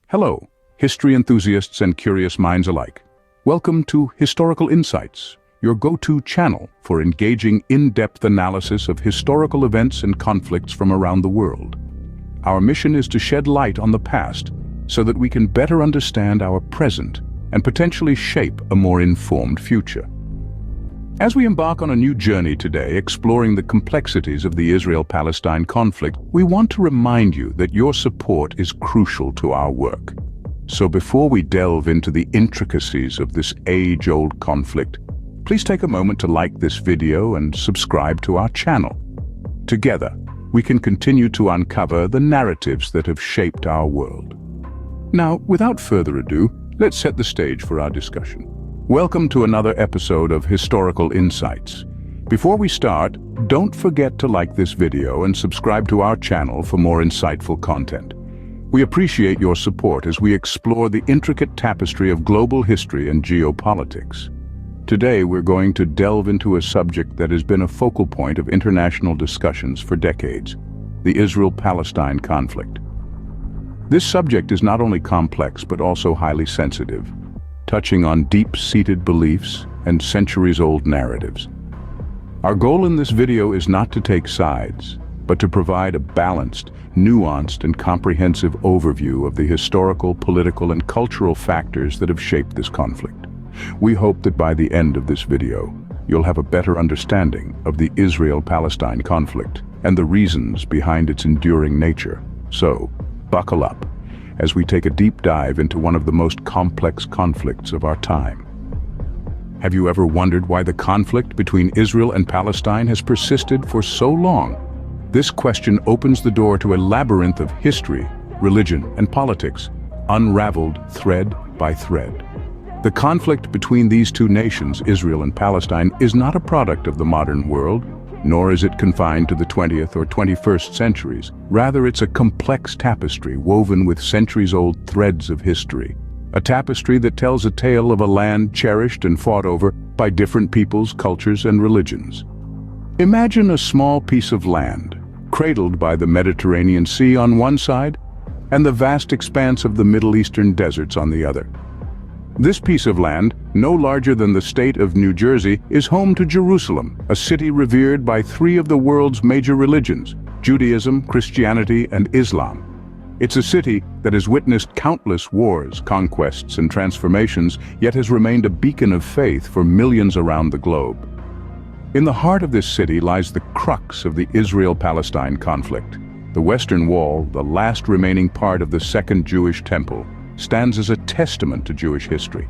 Hello, history enthusiasts and curious minds alike. Welcome to Historical Insights, your go-to channel for engaging in-depth analysis of historical events and conflicts from around the world. Our mission is to shed light on the past so that we can better understand our present and potentially shape a more informed future. As we embark on a new journey today, exploring the complexities of the Israel-Palestine conflict, we want to remind you that your support is crucial to our work. So before we delve into the intricacies of this age-old conflict, please take a moment to like this video and subscribe to our channel. Together, we can continue to uncover the narratives that have shaped our world. Now, without further ado, let's set the stage for our discussion. Welcome to another episode of Historical Insights. Before we start, don't forget to like this video and subscribe to our channel for more insightful content. We appreciate your support as we explore the intricate tapestry of global history and geopolitics. Today, we're going to delve into a subject that has been a focal point of international discussions for decades: the Israel-Palestine conflict. This subject is not only complex but also highly sensitive, touching on deep-seated beliefs and centuries-old narratives. Our goal in this video is not to take sides, but to provide a balanced, nuanced, and comprehensive overview of the historical, political, and cultural factors that have shaped this conflict. We hope that by the end of this video, you'll have a better understanding of the Israel-Palestine conflict and the reasons behind its enduring nature. So, buckle up as we take a deep dive into one of the most complex conflicts of our time. Have you ever wondered why the conflict between Israel and Palestine has persisted for so long? This question opens the door to a labyrinth of history, religion, and politics, unraveled thread by thread. The conflict between these two nations, Israel and Palestine, is not a product of the modern world, nor is it confined to the 20th or 21st centuries. Rather, it's a complex tapestry woven with centuries-old threads of history. A tapestry that tells a tale of a land cherished and fought over by different peoples, cultures, and religions. Imagine a small piece of land, cradled by the Mediterranean Sea on one side, and the vast expanse of the Middle Eastern deserts on the other. This piece of land, no larger than the state of New Jersey, is home to Jerusalem, a city revered by three of the world's major religions: Judaism, Christianity, and Islam. It's a city that has witnessed countless wars, conquests, and transformations, yet has remained a beacon of faith for millions around the globe. In the heart of this city lies the crux of the Israel-Palestine conflict. The Western Wall, the last remaining part of the Second Jewish Temple, stands as a testament to Jewish history.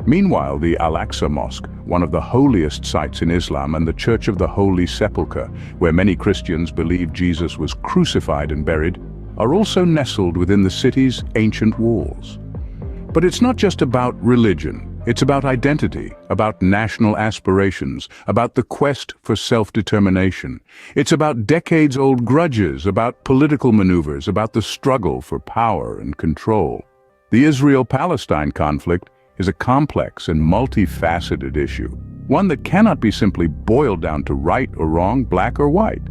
Meanwhile, the Al-Aqsa Mosque, one of the holiest sites in Islam and the Church of the Holy Sepulchre, where many Christians believe Jesus was crucified and buried, are also nestled within the city's ancient walls. But it's not just about religion. It's about identity, about national aspirations, about the quest for self-determination. It's about decades-old grudges, about political maneuvers, about the struggle for power and control. The Israel-Palestine conflict is a complex and multifaceted issue, one that cannot be simply boiled down to right or wrong, black or white.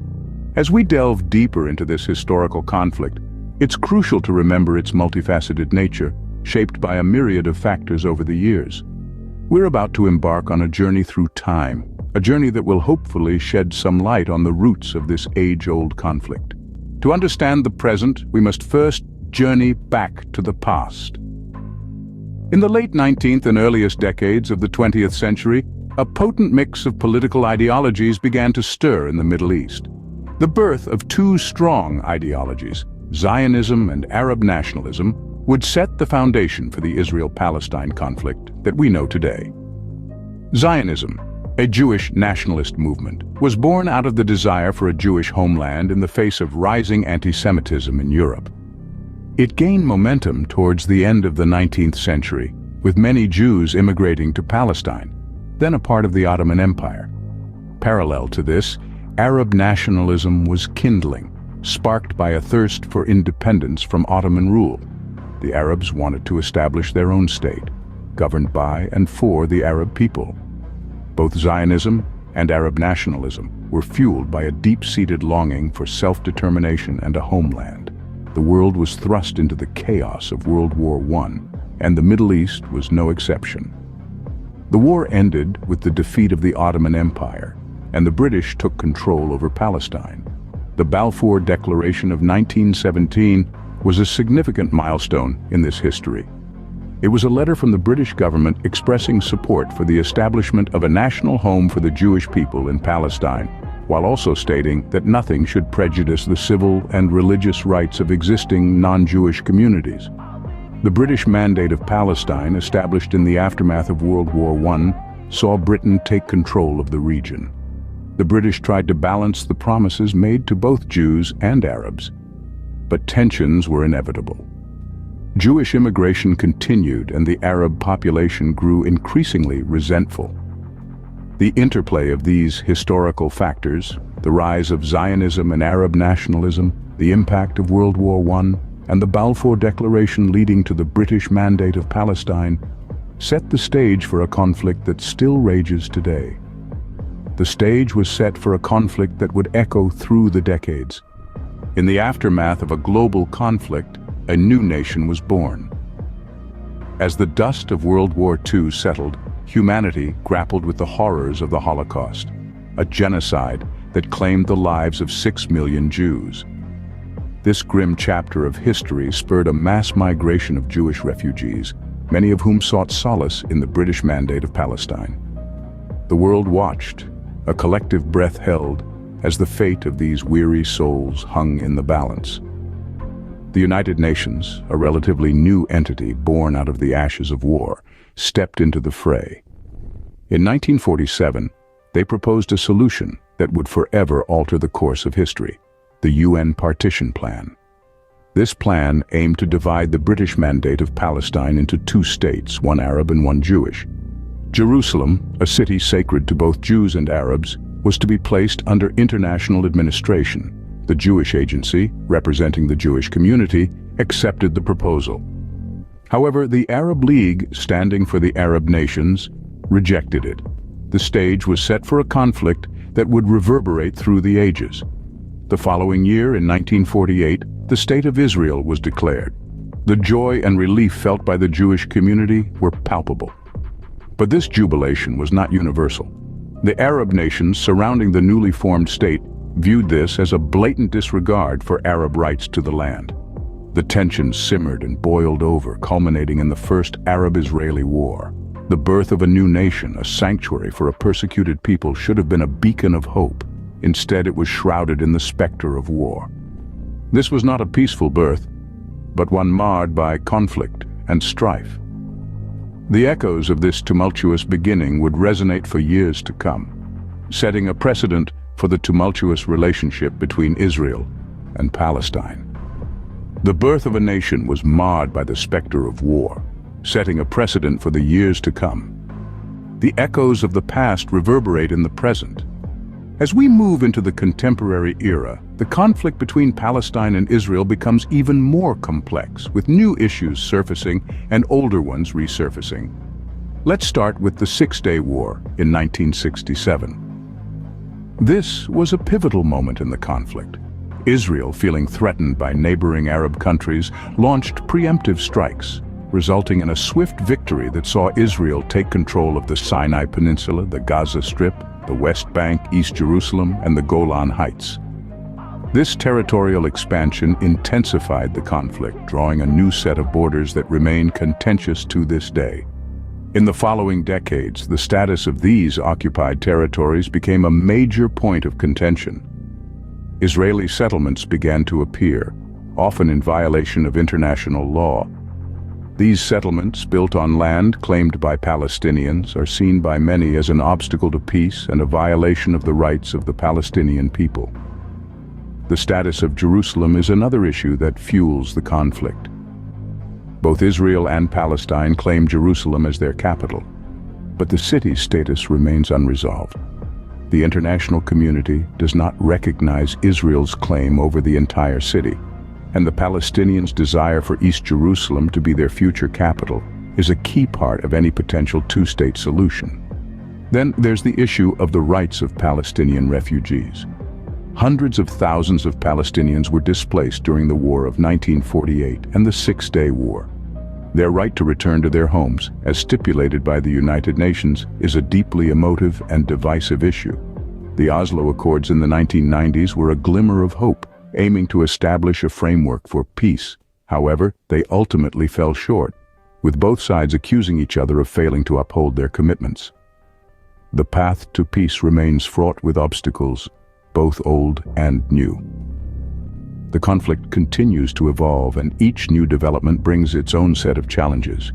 As we delve deeper into this historical conflict, it's crucial to remember its multifaceted nature, shaped by a myriad of factors over the years. We're about to embark on a journey through time, a journey that will hopefully shed some light on the roots of this age-old conflict. To understand the present, we must first journey back to the past. In the late 19th and earliest decades of the 20th century, a potent mix of political ideologies began to stir in the Middle East. The birth of two strong ideologies, Zionism and Arab nationalism, would set the foundation for the Israel-Palestine conflict that we know today. Zionism, a Jewish nationalist movement, was born out of the desire for a Jewish homeland in the face of rising anti-Semitism in Europe. It gained momentum towards the end of the 19th century, with many Jews immigrating to Palestine, then a part of the Ottoman Empire. Parallel to this, Arab nationalism was kindling, sparked by a thirst for independence from Ottoman rule. The Arabs wanted to establish their own state, governed by and for the Arab people. Both Zionism and Arab nationalism were fueled by a deep-seated longing for self-determination and a homeland. The world was thrust into the chaos of World War I, and the Middle East was no exception. The war ended with the defeat of the Ottoman Empire, and the British took control over Palestine. The Balfour Declaration of 1917 was a significant milestone in this history. It was a letter from the British government expressing support for the establishment of a national home for the Jewish people in Palestine, while also stating that nothing should prejudice the civil and religious rights of existing non-Jewish communities. The British Mandate of Palestine, established in the aftermath of World War I, saw Britain take control of the region. The British tried to balance the promises made to both Jews and Arabs, but tensions were inevitable. Jewish immigration continued and the Arab population grew increasingly resentful. The interplay of these historical factors, the rise of Zionism and Arab nationalism, the impact of World War I, and the Balfour Declaration leading to the British Mandate of Palestine, set the stage for a conflict that still rages today. The stage was set for a conflict that would echo through the decades. In the aftermath of a global conflict, a new nation was born. As the dust of World War II settled, humanity grappled with the horrors of the Holocaust, a genocide that claimed the lives of 6 million Jews. This grim chapter of history spurred a mass migration of Jewish refugees, many of whom sought solace in the British Mandate of Palestine. The world watched, a collective breath held, as the fate of these weary souls hung in the balance. The United Nations, a relatively new entity born out of the ashes of war, stepped into the fray. In 1947, they proposed a solution that would forever alter the course of history: the UN Partition Plan. This plan aimed to divide the British Mandate of Palestine into two states, one Arab and one Jewish. Jerusalem, a city sacred to both Jews and Arabs, was to be placed under international administration. The Jewish Agency, representing the Jewish community, accepted the proposal. However, the Arab League, standing for the Arab nations, rejected it. The stage was set for a conflict that would reverberate through the ages. The following year, in 1948, the State of Israel was declared. The joy and relief felt by the Jewish community were palpable. But this jubilation was not universal. The Arab nations surrounding the newly formed state viewed this as a blatant disregard for Arab rights to the land. The tensions simmered and boiled over, culminating in the First Arab-Israeli War. The birth of a new nation, a sanctuary for a persecuted people, should have been a beacon of hope. Instead, it was shrouded in the specter of war. This was not a peaceful birth, but one marred by conflict and strife. The echoes of this tumultuous beginning would resonate for years to come, setting a precedent for the tumultuous relationship between Israel and Palestine. The birth of a nation was marred by the specter of war, setting a precedent for the years to come. The echoes of the past reverberate in the present. As we move into the contemporary era, the conflict between Palestine and Israel becomes even more complex, with new issues surfacing and older ones resurfacing. Let's start with the Six-Day War in 1967. This was a pivotal moment in the conflict. Israel, feeling threatened by neighboring Arab countries, launched preemptive strikes, resulting in a swift victory that saw Israel take control of the Sinai Peninsula, the Gaza Strip, the West Bank, East Jerusalem, and the Golan Heights. This territorial expansion intensified the conflict, drawing a new set of borders that remain contentious to this day. In the following decades, the status of these occupied territories became a major point of contention. Israeli settlements began to appear, often in violation of international law. These settlements, built on land claimed by Palestinians, are seen by many as an obstacle to peace and a violation of the rights of the Palestinian people. The status of Jerusalem is another issue that fuels the conflict. Both Israel and Palestine claim Jerusalem as their capital, but the city's status remains unresolved. The international community does not recognize Israel's claim over the entire city, and the Palestinians' desire for East Jerusalem to be their future capital is a key part of any potential two-state solution. Then there's the issue of the rights of Palestinian refugees. Hundreds of thousands of Palestinians were displaced during the War of 1948 and the Six-Day War. Their right to return to their homes, as stipulated by the United Nations, is a deeply emotive and divisive issue. The Oslo Accords in the 1990s were a glimmer of hope, aiming to establish a framework for peace. However, they ultimately fell short, with both sides accusing each other of failing to uphold their commitments. The path to peace remains fraught with obstacles, both old and new. The conflict continues to evolve, and each new development brings its own set of challenges.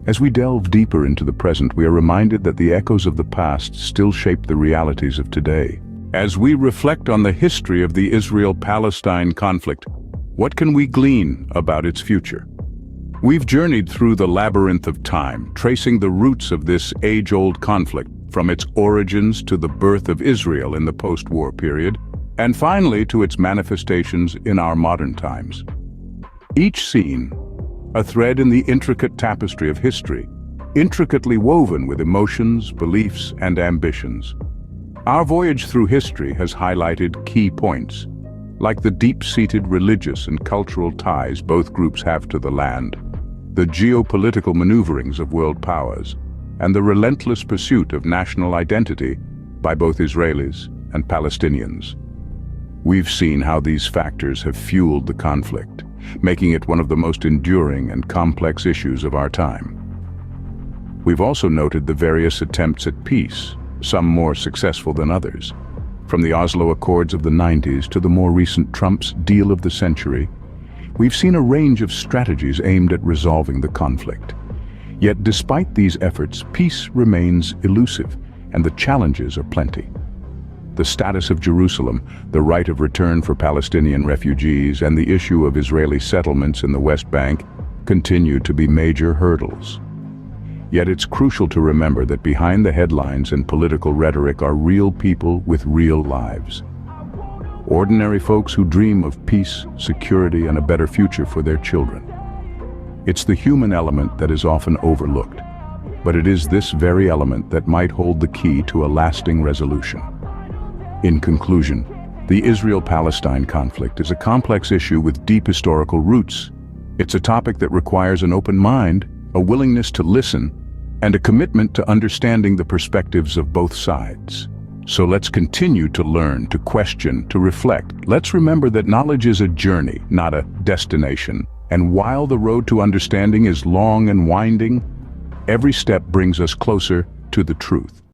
As we delve deeper into the present, we are reminded that the echoes of the past still shape the realities of today. As we reflect on the history of the Israel-Palestine conflict, what can we glean about its future? We've journeyed through the labyrinth of time, tracing the roots of this age-old conflict, from its origins to the birth of Israel in the post-war period, and finally to its manifestations in our modern times. Each scene, a thread in the intricate tapestry of history, intricately woven with emotions, beliefs, and ambitions. Our voyage through history has highlighted key points, like the deep-seated religious and cultural ties both groups have to the land, the geopolitical maneuverings of world powers, and the relentless pursuit of national identity by both Israelis and Palestinians. We've seen how these factors have fueled the conflict, making it one of the most enduring and complex issues of our time. We've also noted the various attempts at peace, some more successful than others. From the Oslo Accords of the 90s to the more recent Trump's deal of the century, we've seen a range of strategies aimed at resolving the conflict. Yet despite these efforts, peace remains elusive, and the challenges are plenty. The status of Jerusalem, the right of return for Palestinian refugees, and the issue of Israeli settlements in the West Bank continue to be major hurdles. Yet it's crucial to remember that behind the headlines and political rhetoric are real people with real lives. Ordinary folks who dream of peace, security, and a better future for their children. It's the human element that is often overlooked, but it is this very element that might hold the key to a lasting resolution. In conclusion, the Israel-Palestine conflict is a complex issue with deep historical roots. It's a topic that requires an open mind, a willingness to listen, and a commitment to understanding the perspectives of both sides. So let's continue to learn, to question, to reflect. Let's remember that knowledge is a journey, not a destination. And while the road to understanding is long and winding, every step brings us closer to the truth.